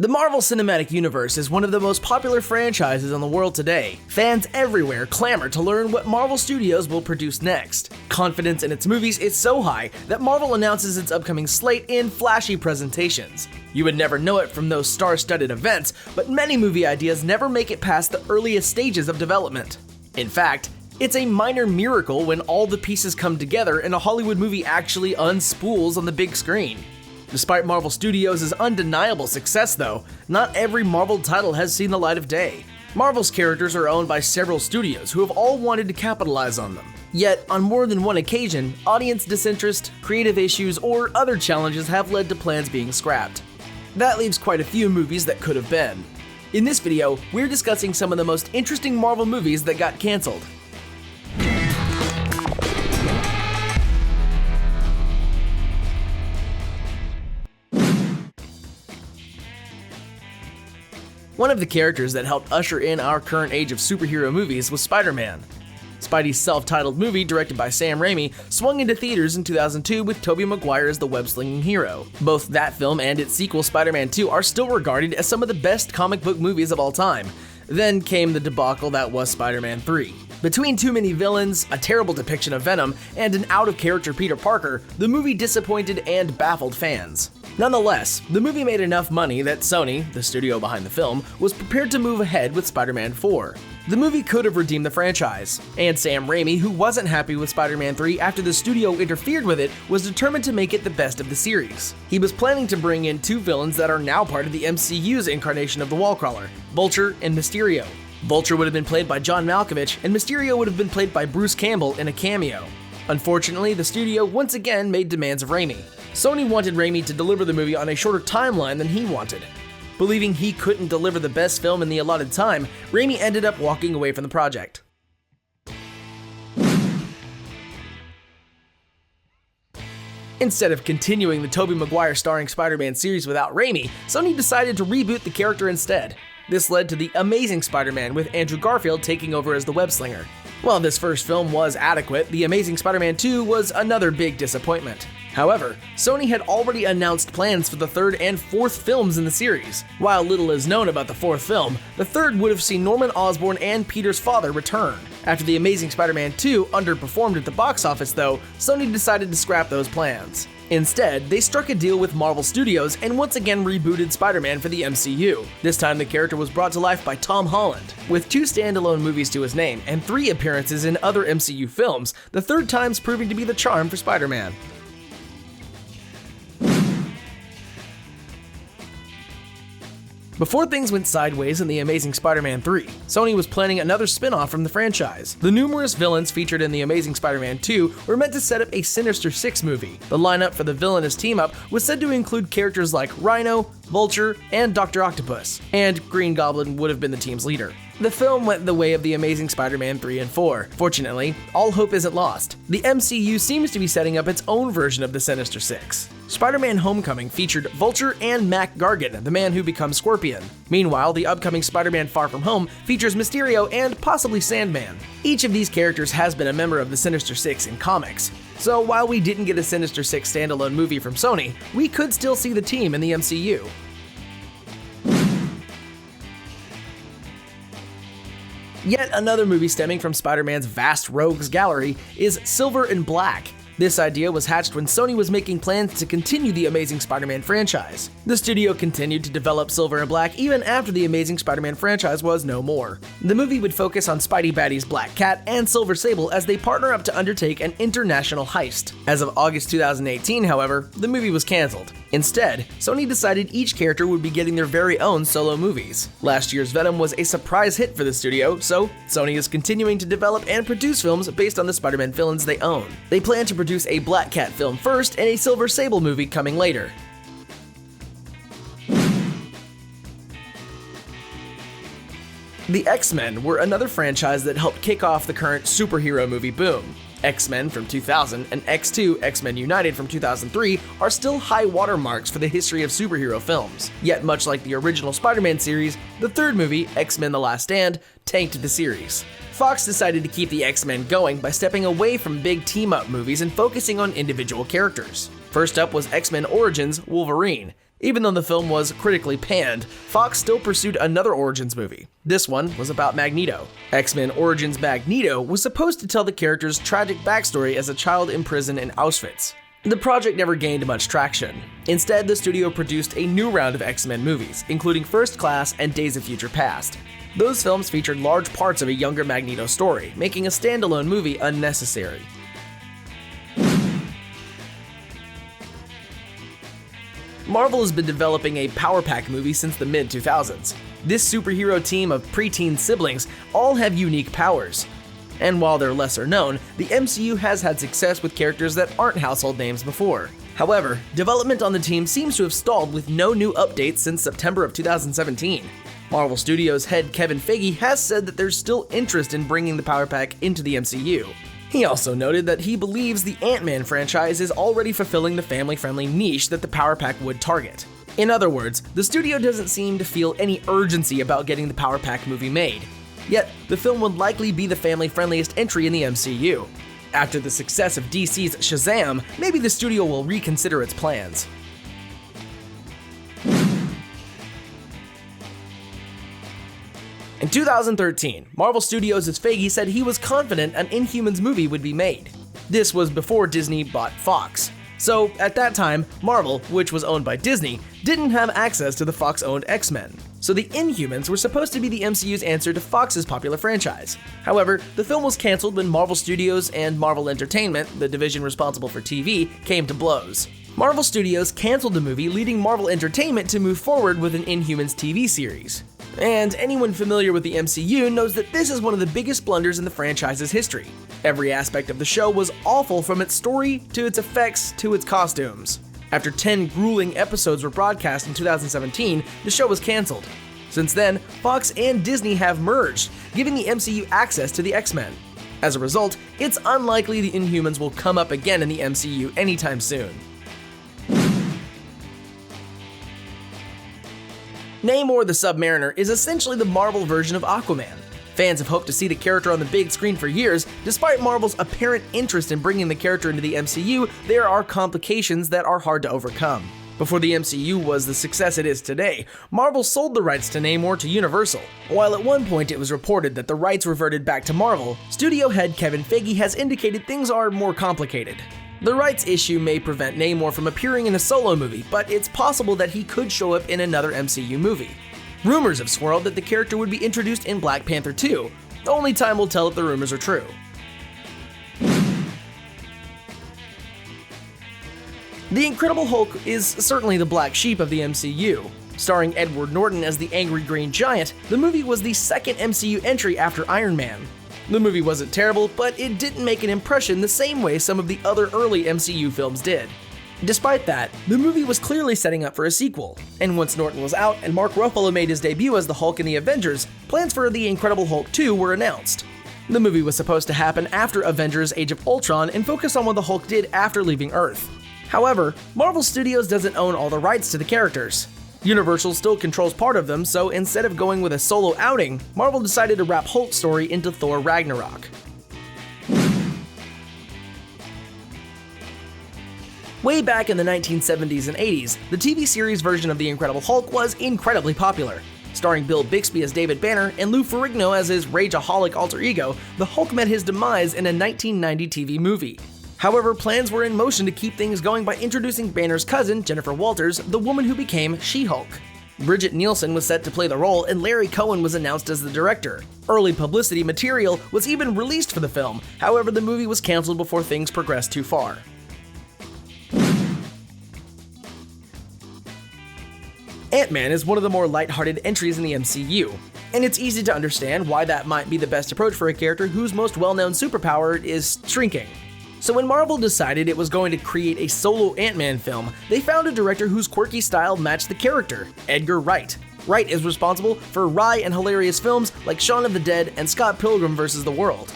The Marvel Cinematic Universe is one of the most popular franchises in the world today. Fans everywhere clamor to learn what Marvel Studios will produce next. Confidence in its movies is so high that Marvel announces its upcoming slate in flashy presentations. You would never know it from those star-studded events, but many movie ideas never make it past the earliest stages of development. In fact, it's a minor miracle when all the pieces come together and a Hollywood movie actually unspools on the big screen. Despite Marvel Studios' undeniable success though, not every Marvel title has seen the light of day. Marvel's characters are owned by several studios who have all wanted to capitalize on them. Yet, on more than one occasion, audience disinterest, creative issues, or other challenges have led to plans being scrapped. That leaves quite a few movies that could have been. In this video, we're discussing some of the most interesting Marvel movies that got cancelled. One of the characters that helped usher in our current age of superhero movies was Spider-Man. Spidey's self-titled movie, directed by Sam Raimi, swung into theaters in 2002 with Tobey Maguire as the web-slinging hero. Both that film and its sequel, Spider-Man 2, are still regarded as some of the best comic book movies of all time. Then came the debacle that was Spider-Man 3. Between too many villains, a terrible depiction of Venom, and an out-of-character Peter Parker, the movie disappointed and baffled fans. Nonetheless, the movie made enough money that Sony, the studio behind the film, was prepared to move ahead with Spider-Man 4. The movie could have redeemed the franchise, and Sam Raimi, who wasn't happy with Spider-Man 3 after the studio interfered with it, was determined to make it the best of the series. He was planning to bring in two villains that are now part of the MCU's incarnation of the Wallcrawler, Vulture and Mysterio. Vulture would have been played by John Malkovich, and Mysterio would have been played by Bruce Campbell in a cameo. Unfortunately, the studio once again made demands of Raimi. Sony wanted Raimi to deliver the movie on a shorter timeline than he wanted. Believing he couldn't deliver the best film in the allotted time, Raimi ended up walking away from the project. Instead of continuing the Tobey Maguire starring Spider-Man series without Raimi, Sony decided to reboot the character instead. This led to The Amazing Spider-Man, with Andrew Garfield taking over as the web-slinger. While this first film was adequate, The Amazing Spider-Man 2 was another big disappointment. However, Sony had already announced plans for the third and fourth films in the series. While little is known about the fourth film, the third would have seen Norman Osborn and Peter's father return. After The Amazing Spider-Man 2 underperformed at the box office though, Sony decided to scrap those plans. Instead, they struck a deal with Marvel Studios and once again rebooted Spider-Man for the MCU. This time the character was brought to life by Tom Holland. With 2 standalone movies to his name and 3 appearances in other MCU films, the third time's proving to be the charm for Spider-Man. Before things went sideways in The Amazing Spider-Man 3, Sony was planning another spin-off from the franchise. The numerous villains featured in The Amazing Spider-Man 2 were meant to set up a Sinister Six movie. The lineup for the villainous team-up was said to include characters like Rhino, Vulture, and Dr. Octopus, and Green Goblin would have been the team's leader. The film went the way of The Amazing Spider-Man 3 and 4. Fortunately, all hope isn't lost. The MCU seems to be setting up its own version of the Sinister Six. Spider-Man Homecoming featured Vulture and Mac Gargan, the man who becomes Scorpion. Meanwhile, the upcoming Spider-Man Far From Home features Mysterio and possibly Sandman. Each of these characters has been a member of the Sinister Six in comics. So while we didn't get a Sinister Six standalone movie from Sony, we could still see the team in the MCU. Yet another movie stemming from Spider-Man's vast rogues gallery is Silver and Black. This idea was hatched when Sony was making plans to continue the Amazing Spider-Man franchise. The studio continued to develop Silver and Black even after the Amazing Spider-Man franchise was no more. The movie would focus on Spidey baddies Black Cat and Silver Sable as they partner up to undertake an international heist. As of August 2018, however, the movie was cancelled. Instead, Sony decided each character would be getting their very own solo movies. Last year's Venom was a surprise hit for the studio, so Sony is continuing to develop and produce films based on the Spider-Man villains they own. They plan to produce a Black Cat film first and a Silver Sable movie coming later. The X-Men were another franchise that helped kick off the current superhero movie boom. X-Men from 2000 and X2, X-Men United from 2003 are still high watermarks for the history of superhero films. Yet much like the original Spider-Man series, the third movie, X-Men The Last Stand, tanked the series. Fox decided to keep the X-Men going by stepping away from big team-up movies and focusing on individual characters. First up was X-Men Origins Wolverine. Even though the film was critically panned, Fox still pursued another Origins movie. This one was about Magneto. X-Men Origins Magneto was supposed to tell the character's tragic backstory as a child imprisoned in Auschwitz. The project never gained much traction. Instead, the studio produced a new round of X-Men movies, including First Class and Days of Future Past. Those films featured large parts of a younger Magneto story, making a standalone movie unnecessary. Marvel has been developing a Power Pack movie since the mid-2000s. This superhero team of preteen siblings all have unique powers. And while they're lesser known, the MCU has had success with characters that aren't household names before. However, development on the team seems to have stalled with no new updates since September of 2017. Marvel Studios head Kevin Feige has said that there's still interest in bringing the Power Pack into the MCU. He also noted that he believes the Ant-Man franchise is already fulfilling the family-friendly niche that the Power Pack would target. In other words, the studio doesn't seem to feel any urgency about getting the Power Pack movie made. Yet, the film would likely be the family-friendliest entry in the MCU. After the success of DC's Shazam, maybe the studio will reconsider its plans. In 2013, Marvel Studios' Feige said he was confident an Inhumans movie would be made. This was before Disney bought Fox. So, at that time, Marvel, which was owned by Disney, didn't have access to the Fox-owned X-Men. So the Inhumans were supposed to be the MCU's answer to Fox's popular franchise. However, the film was canceled when Marvel Studios and Marvel Entertainment, the division responsible for TV, came to blows. Marvel Studios canceled the movie, leading Marvel Entertainment to move forward with an Inhumans TV series. And anyone familiar with the MCU knows that this is one of the biggest blunders in the franchise's history. Every aspect of the show was awful, from its story, to its effects, to its costumes. After 10 grueling episodes were broadcast in 2017, the show was canceled. Since then, Fox and Disney have merged, giving the MCU access to the X-Men. As a result, it's unlikely the Inhumans will come up again in the MCU anytime soon. Namor the Submariner is essentially the Marvel version of Aquaman. Fans have hoped to see the character on the big screen for years. Despite Marvel's apparent interest in bringing the character into the MCU, there are complications that are hard to overcome. Before the MCU was the success it is today, Marvel sold the rights to Namor to Universal. While at one point it was reported that the rights reverted back to Marvel, studio head Kevin Feige has indicated things are more complicated. The rights issue may prevent Namor from appearing in a solo movie, but it's possible that he could show up in another MCU movie. Rumors have swirled that the character would be introduced in Black Panther 2. Only time will tell if the rumors are true. The Incredible Hulk is certainly the black sheep of the MCU. Starring Edward Norton as the angry green giant, the movie was the second MCU entry after Iron Man. The movie wasn't terrible, but it didn't make an impression the same way some of the other early MCU films did. Despite that, the movie was clearly setting up for a sequel, and once Norton was out and Mark Ruffalo made his debut as the Hulk in the Avengers, plans for The Incredible Hulk 2 were announced. The movie was supposed to happen after Avengers Age of Ultron and focus on what the Hulk did after leaving Earth. However, Marvel Studios doesn't own all the rights to the characters. Universal still controls part of them, so instead of going with a solo outing, Marvel decided to wrap Hulk's story into Thor Ragnarok. Way back in the 1970s and 80s, the TV series version of The Incredible Hulk was incredibly popular. Starring Bill Bixby as David Banner and Lou Ferrigno as his rageaholic alter ego, the Hulk met his demise in a 1990 TV movie. However, plans were in motion to keep things going by introducing Banner's cousin, Jennifer Walters, the woman who became She-Hulk. Bridget Nielsen was set to play the role, and Larry Cohen was announced as the director. Early publicity material was even released for the film, however the movie was canceled before things progressed too far. Ant-Man is one of the more lighthearted entries in the MCU, and it's easy to understand why that might be the best approach for a character whose most well-known superpower is shrinking. So when Marvel decided it was going to create a solo Ant-Man film, they found a director whose quirky style matched the character, Edgar Wright. Wright is responsible for wry and hilarious films like Shaun of the Dead and Scott Pilgrim vs. the World.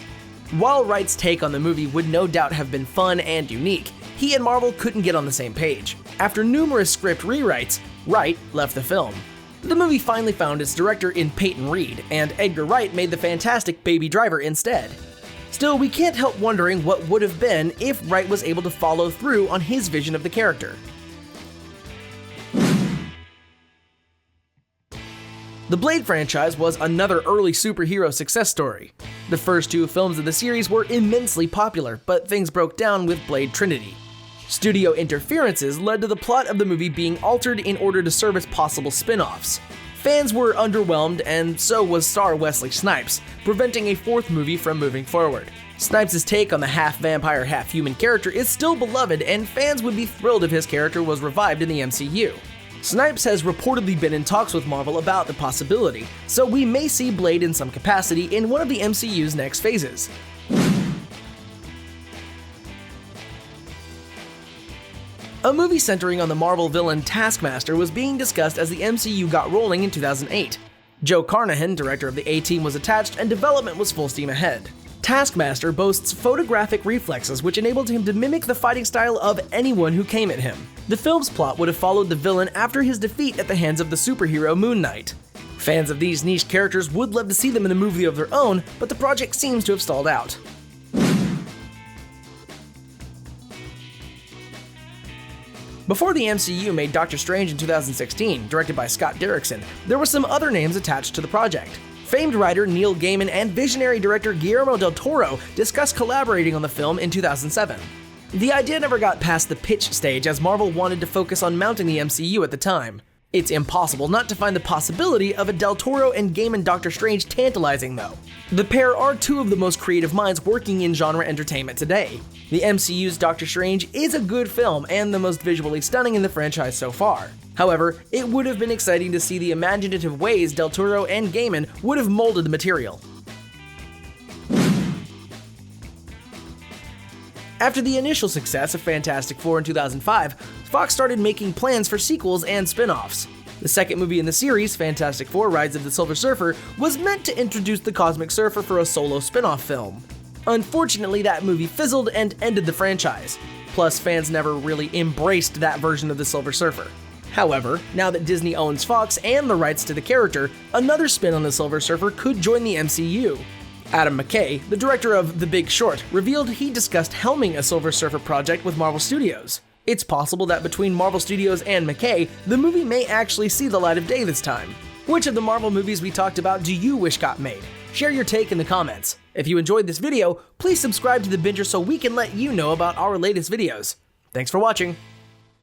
While Wright's take on the movie would no doubt have been fun and unique, he and Marvel couldn't get on the same page. After numerous script rewrites, Wright left the film. The movie finally found its director in Peyton Reed, and Edgar Wright made the fantastic Baby Driver instead. Still, we can't help wondering what would have been if Wright was able to follow through on his vision of the character. The Blade franchise was another early superhero success story. The first 2 films of the series were immensely popular, but things broke down with Blade Trinity. Studio interferences led to the plot of the movie being altered in order to service possible spin-offs. Fans were underwhelmed, and so was star Wesley Snipes, preventing a 4th movie from moving forward. Snipes' take on the half-vampire, half-human character is still beloved, and fans would be thrilled if his character was revived in the MCU. Snipes has reportedly been in talks with Marvel about the possibility, so we may see Blade in some capacity in one of the MCU's next phases. A movie centering on the Marvel villain Taskmaster was being discussed as the MCU got rolling in 2008. Joe Carnahan, director of the A-Team, was attached and development was full steam ahead. Taskmaster boasts photographic reflexes which enabled him to mimic the fighting style of anyone who came at him. The film's plot would have followed the villain after his defeat at the hands of the superhero Moon Knight. Fans of these niche characters would love to see them in a movie of their own, but the project seems to have stalled out. Before the MCU made Doctor Strange in 2016, directed by Scott Derrickson, there were some other names attached to the project. Famed writer Neil Gaiman and visionary director Guillermo del Toro discussed collaborating on the film in 2007. The idea never got past the pitch stage as Marvel wanted to focus on mounting the MCU at the time. It's impossible not to find the possibility of a Del Toro and Gaiman Doctor Strange tantalizing though. The pair are 2 of the most creative minds working in genre entertainment today. The MCU's Doctor Strange is a good film and the most visually stunning in the franchise so far. However, it would have been exciting to see the imaginative ways Del Toro and Gaiman would have molded the material. After the initial success of Fantastic Four in 2005, Fox started making plans for sequels and spin-offs. The second movie in the series, Fantastic Four: Rise of the Silver Surfer, was meant to introduce the Cosmic Surfer for a solo spin-off film. Unfortunately, that movie fizzled and ended the franchise. Plus, fans never really embraced that version of the Silver Surfer. However, now that Disney owns Fox and the rights to the character, another spin on the Silver Surfer could join the MCU. Adam McKay, the director of The Big Short, revealed he discussed helming a Silver Surfer project with Marvel Studios. It's possible that between Marvel Studios and McKay, the movie may actually see the light of day this time. Which of the Marvel movies we talked about do you wish got made? Share your take in the comments. If you enjoyed this video, please subscribe to The Binger so we can let you know about our latest videos. Thanks for watching.